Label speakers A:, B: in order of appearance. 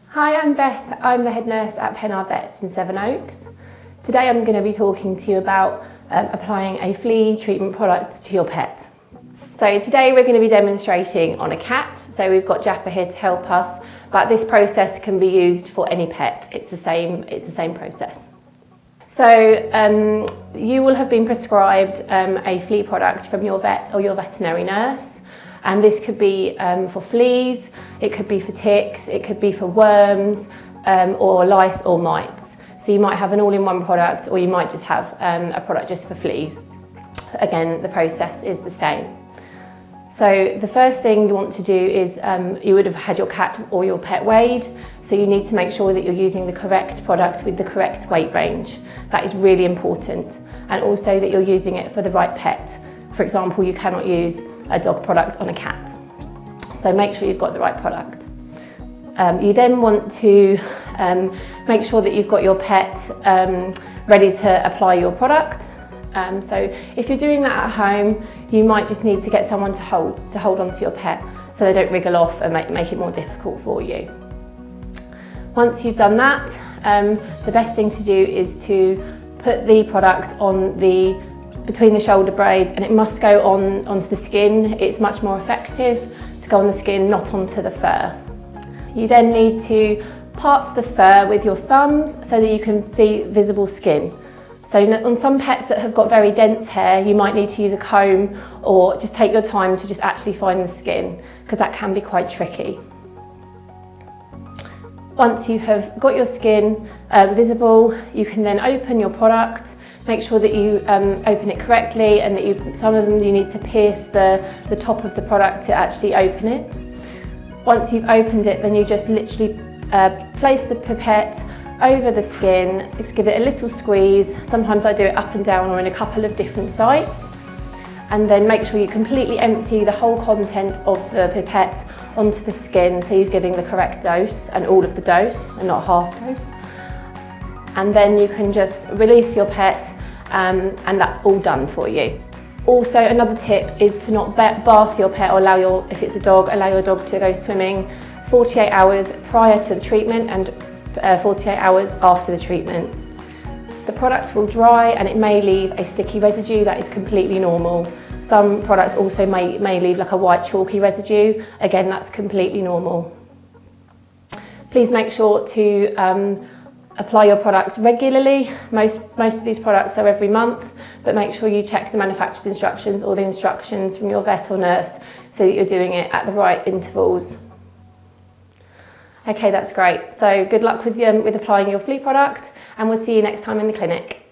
A: Hi, I'm Beth. I'm the head nurse at Pennar Vets in Sevenoaks. Today I'm going to be talking to you about applying a flea treatment product to your pet. So today we're going to be demonstrating on a cat. So we've got Jaffa here to help us, but this process can be used for any pet. It's the same process. So you will have been prescribed a flea product from your vet or your veterinary nurse. And this could be for fleas, it could be for ticks, it could be for worms or lice or mites. So you might have an all-in-one product, or you might just have a product just for fleas. Again, the process is the same. So the first thing you want to do is you would have had your cat or your pet weighed, so you need to make sure that you're using the correct product with the correct weight range. That is really important. And also that you're using it for the right pet. For example, you cannot use a dog product on a cat. So make sure you've got the right product. You then want to make sure that you've got your pet ready to apply your product. So if you're doing that at home, you might just need to get someone to hold onto your pet so they don't wriggle off and make it more difficult for you. Once you've done that, the best thing to do is to put the product on between the shoulder braids, and it must go onto the skin. It's much more effective to go on the skin, not onto the fur. You then need to part the fur with your thumbs so that you can see visible skin. So on some pets that have got very dense hair, you might need to use a comb or just take your time to just actually find the skin, because that can be quite tricky. Once you have got your skin visible, you can then open your product. Make sure that you open it correctly, and that some of them you need to pierce the top of the product to actually open it. Once you've opened it, then you just literally place the pipette over the skin, just give it a little squeeze. Sometimes I do it up and down or in a couple of different sites. And then make sure you completely empty the whole content of the pipette onto the skin, so you're giving the correct dose and all of the dose and not half dose. And then you can just release your pet and that's all done for you. Also, another tip is to not bath your pet, or if it's a dog, allow your dog to go swimming 48 hours prior to the treatment and 48 hours after the treatment. The product will dry and it may leave a sticky residue. That is completely normal. Some products also may leave like a white chalky residue. Again, that's completely normal. Please make sure to apply your product regularly. Most of these products are every month, but make sure you check the manufacturer's instructions or the instructions from your vet or nurse so that you're doing it at the right intervals. Okay, that's great. So good luck with applying your flea product, and we'll see you next time in the clinic.